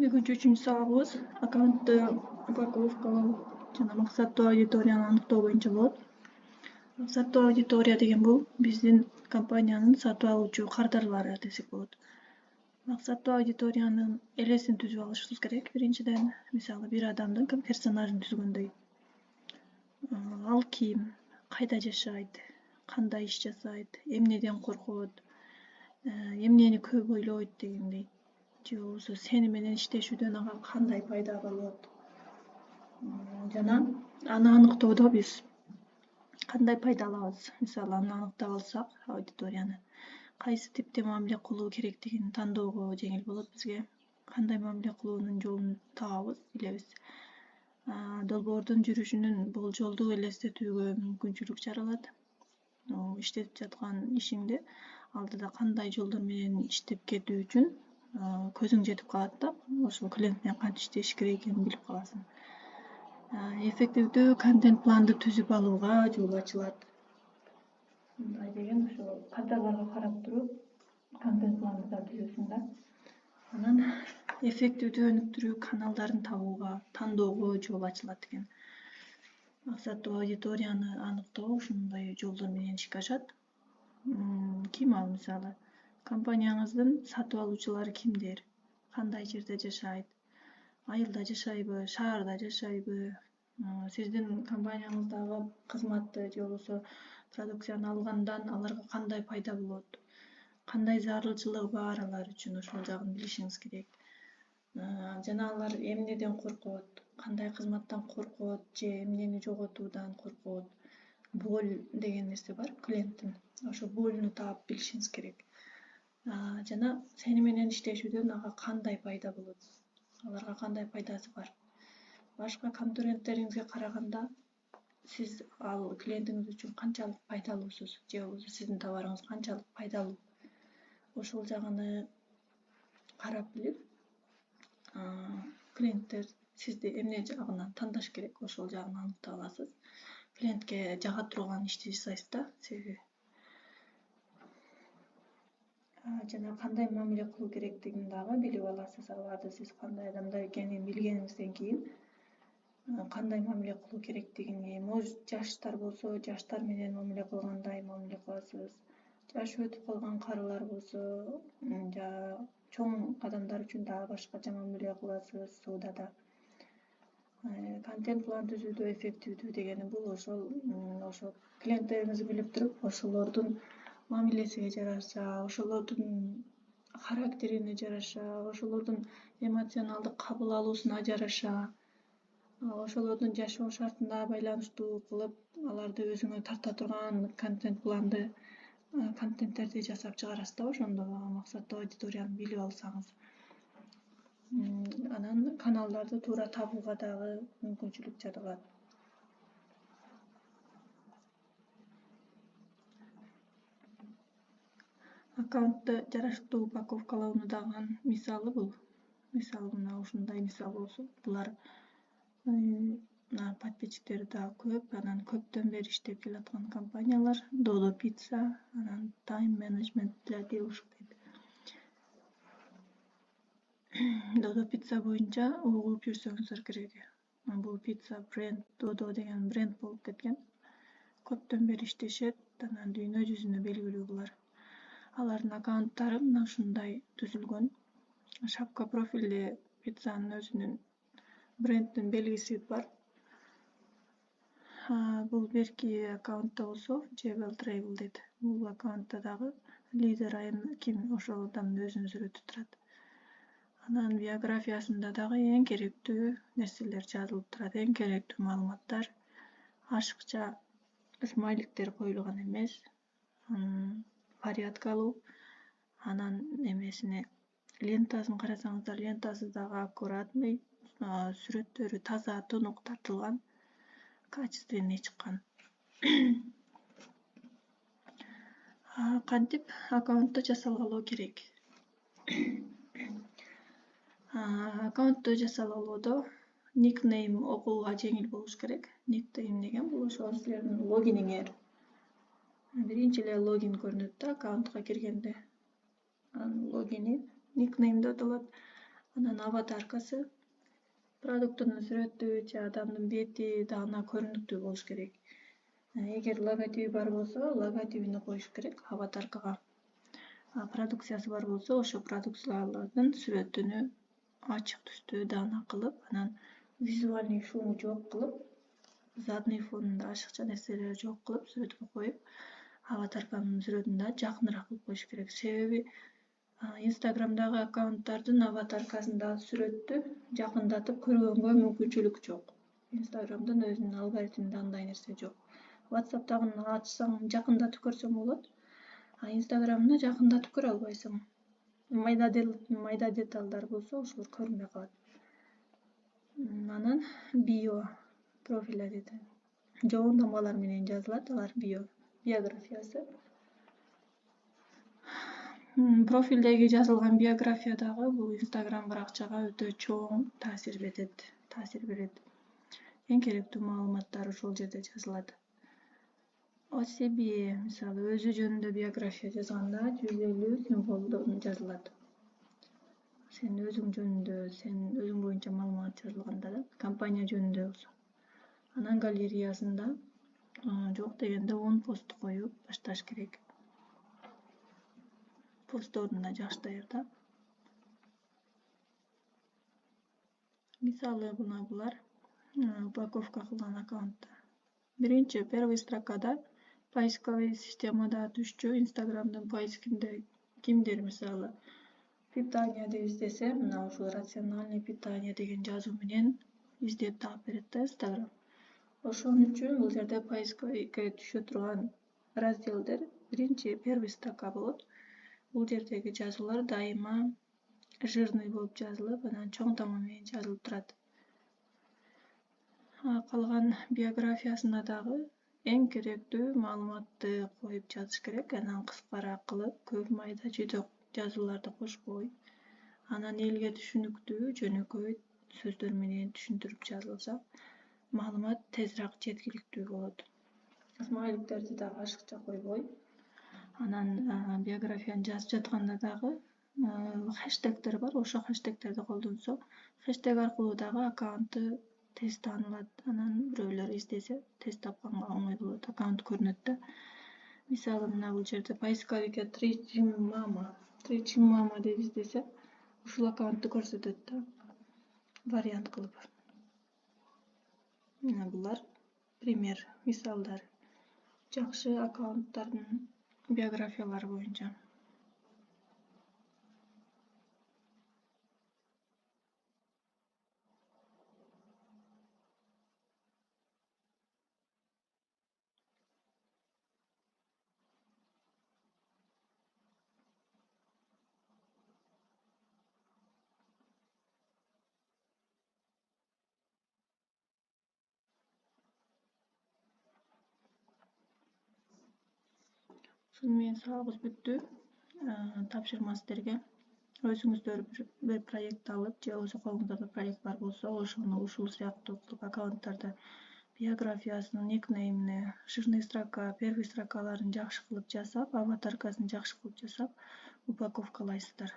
Бүгүнкү үчүнчү сабагыбыз аккаунтты упаковкалоо жана максаттуу аудиторияны аныктоо боюнча болот. Максаттуу аудитория деген бул биздин компаниянын сатып алуучу кардарлары десек болот. Максаттуу аудиториянын элесин түзүп алышыбыз керек биринчиден. Мисалы бир адамдын персонажын түзгөндөй. Ал ким, кайда жашайт, кандай иш жасайт, эмнеден коркот, эмнени көп ойлойт дегендей. Же болбосо сени менен иштешүүдөн ага кандай пайда болот. Жана аны аныктоодо биз кандай пайда алабыз? Мисалы аны аныктап алсак, аудиторияны кайсы типте мамиле кылуу керектигин тандоого жеңил болот бизге. Кандай мамиле кылуунун жолун табабыз, билебиз. Долбоордун жүрүшүнүн болжолдуу элестетүүгө мүмкүнчүлүк жаралат. Иштетип жаткан ишиңди алдыда кандай жолдор менен иштеп кетүү үчүн көзүң жетип калат да, ошол клиент менен кантип иштеш керек экенин билип каласың. Эффективдүү контент планды түзүп алууга жол ачылат. Мындай деген ошо кадрларга карап туруп контент планды да түзөсүң да. Анан эффективдүү өнүктүрүү каналдарын табууга, тандоого жол ачылат экен. Максаттуу аудиторияны аныктоо ушундай жолдор менен ишке ашат. Ким ал мисалы? Компанияңыздын сатып алуучулары кимдер? Кандай жерде жашайт? Айылда жашайбы, шаарда жашайбы? Сиздин компанияңыздагы кызматты же болбосо продукцияны алгандан аларга кандай пайда болот? Кандай зарылчылыгы бар алар үчүн, ошол жагын билишиңиз керек. Жана алар эмнеден коркот? Кандай кызматтан коркот же эмнени жоготуудан коркот? Боль деген нерсе бар клиенттин. Ошо болуну таап билишиңиз керек. Жана сени менен иштешүүдөн ага кандай пайда болот? Аларга кандай пайдасы бар? Башка конкуренттериңизге караганда сиз ал клиентиңиз үчүн канчалык пайдалуусуз? Же болбосо сиздин товарыңыз канчалык пайдалуу? Ошол жагыны карап билип, клиенттер сизди эмне жагынан тандаш керек, ошол жагын аныктап аласыз. Клиентке жага турган ишти жасайсыз да, себеби. Жана кандай мамиле кылуу керектигин дагы билип аласыз. Аларды сиз кандай адамдар экенин билгениңизден кийин кандай мамиле кылуу керектигине, может жаштар болсо, жаштар менен мамиле кылгандай мамиле кыласыз. Жашы өтүп калган карылар болсо, чоң адамдар үчүн дагы башкача мамиле кыласыз соодада. Контент план түзүүдө эффективдүү дегени бул ошол клиенттериңизди билип туруп, ошолордун мамилесине жараша, ошолордун характерине жараша, ошолордун эмоционалдык кабыл алуусуна жараша, ошолордун жашоо шартына байланыштуу кылып, аларды өзүңө тарта турган контент планды, контенттерди жасап чыгарасыз да ошондо максаттуу аудиторияны билип алсаңыз. Анан каналдарды туура табууга дагы мүмкүнчүлүк жаралат. Аккаунтты жараштуу упаковкалоонун мисалы бул. Мисалы мына ушундай мисал болсо, булар подписчиктери дагы көп, анан көптөн бери иштеп келаткан компаниялар, Dodo Pizza, анан Time Management для девушек дейт. Dodo Pizza боюнча угуп жүрсөңүздөр керек. Бул пицца бренд, Dodo деген бренд болуп кеткен. Көптөн бери иштешет, анан дүйнө жүзүнө белгилүү булар. Алардын аккаунттары мына ушундай түзүлгөн. Шапка профилде пиццанын өзүнүн бренддин белгиси бар. Бул берки аккаунтта болсо Jewel Travel дейт. Бул аккаунтта дагы лидер айым ким, ошол адамдын өзүнүн сүрөтү турат. Анан биографиясында дагы эң керектүү нерселер жазылып турат, эң керектүү маалыматтар. Ашыкча смайликтер коюлган эмес, порядкалуу. Анан эмесине лентасын карасаңыздар, лентасы дагы аккуратный, сүрөттөрү таза, тунук тартылган, качественный чыккан. Кантип аккаунтту жасалгалоо керек? Аккаунтту жасалгалоодо никнейм окууга жеңил болуш керек. Никнейм деген бул ошо силердин логиниңер. Биринчи эле логин көрүнөт да аккаунтка киргенде. Логини никнейм деп аталат. Анан аватаркасы продуктунун сүрөтү же адамдын бети даана көрүнүктүү болуш керек. Эгер логотиби бар болсо, логотибин коюш керек аватаркага. Продукциясы бар болсо, ошо продукциялардын сүрөтүнү ачык түстүү даана кылып, анан визуальный шуму жок кылып, задний фонунда ашыкча нерселери жок кылып, сүрөткө коюп, аватарканын сүрөтүн да жакыныраак кылып коюш керек. Себеби Инстаграмдагы аккаунттардын аватаркасындагы сүрөттү жакындатып көргөнгө мүмкүнчүлүк жок. Инстаграмдын өзүнүн алгоритминде андай нерсе жок. WhatsApp'тагыны ачсаң жакындатып көрсөң болот, а Инстаграмды жакындатып көрө албайсың. Майда деталдар болсо ошолор көрүнбөй калат. Анан био профиля дейт. Жоонтамалар менен жазылат, алар биографиясы. Профилдеги жазылган биография дагы бул Инстаграм баракчага өтө чоң таасир берет. Эң керектүү маалыматтар ошол жерде жазылат. О себе, мисалы, өзү жөнүндө биография жазганда 150 символдор жазылат. Сен өзүң жөнүндө, сен өзүң боюнча маалымат жазылганда да, компания жөнүндө болсо. Анан галереясында жок дегенде 10 пост коюп башташ керек. Постторун да жакшы даярдап. Мисалы, булар упаковка кылган аккаунттар. Биринчи, первый строкада поисковый системада түшчү Инстаграмдын поискинде кимдир, мисалы, питание деп издесе, мына ушул рациональный питание деген жазуу менен издеп таап берет да Инстаграм. Ошон үчүн бул жерде поисковикке түшө турган разделдер биринчи первый строка болот. Бул жердеги жазуулар дайыма жирный болуп жазылып, анан чоң тама менен жазылып турат. Калган биографиясына дагы эң керектүү маалыматты коюп жазыш керек. Анан кыскараак кылып, көп майда жүдөк жазууларды кошпой, анан элге түшүнүктүү, жөнөкөй сөздөр менен түшүндүрүп жазылса, маалымат тезирээк жеткиликтүү болот. Смайликтерди дагы ашыкча койбой, анан биографияны жазып жатканда дагы хэштегтер бар, ошо хэштегтерди колдонсо, хэштег аркылуу дагы аккаунту тез таанылат. Анан бирөөлөр издесе, тез тапканга оңой болот, аккаунт көрүнөт да. Мисалы, мына бул жерде поисковикке Тричимама деп издесе, ушул аккаунтту көрсөтөт да, вариант кылып. Мына булар пример, мисалдар жакшы аккаунттардын биографиялары боюнча. Ушуну менен сурагыбыз бүттү. Тапшырма сиздерге. Өзүңүздөр бир проект алып, же өзү колуңузда проект бар болсо, ошону ушул сыяктуу кылып аккаунттарды биографиясын, никнеймини, жирный строка, первый строкаларын жакшы кылып жасап, аватаркасын жакшы кылып жасап, упаковкалайсыздар.